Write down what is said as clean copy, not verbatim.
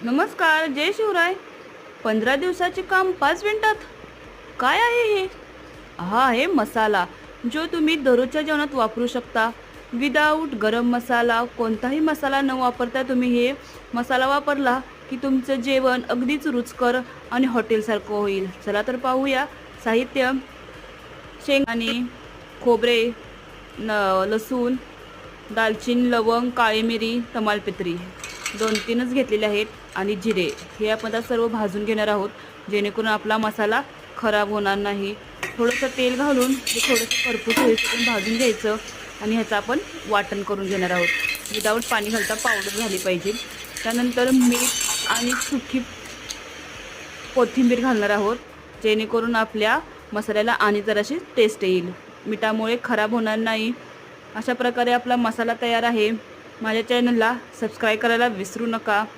नमस्कार, जय शिवराय. 15 दिवसाचे काम 5 मिनिटात. काय आहे हे? हा आहे मसाला, जो तुम्ही दररोजच्या जेवणात वापरू शकता. विदाऊट गरम मसाला, कोणताही मसाला न वापरता तुम्ही हे मसाला वापरला की तुमचं जेवण अगदीच रुचकर आणि हॉटेलसारखं होईल. चला तर पाहूया. साहित्य: शेंगदाणे, खोबरे, लसूण, दालचिनी, लवंग, काळी मिरी, तमालपत्री 2-3च घेतलेले आहेत आणि जिरे. हे आपण आता सर्व भाजून घेणार आहोत, जेणेकरून आपला मसाला खराब होणार नाही. थोडंसं तेल घालून हे थोडंसं खरपूस होईपर्यंत भाजून घ्यायचं आणि ह्याचं आपण वाटण करून घेणार आहोत. विदाऊट पाणी घालता पावडर झाली पाहिजे. त्यानंतर मीठ आणि सुकी कोथिंबीर घालणार आहोत, जेणेकरून आपल्या मसाल्याला आणि जराशी टेस्ट येईल. मिठामुळे खराब होणार नाही. अशा प्रकारे आपला मसाला तयार आहे. माझ्या चॅनलला सबस्क्राईब करायला विसरू नका.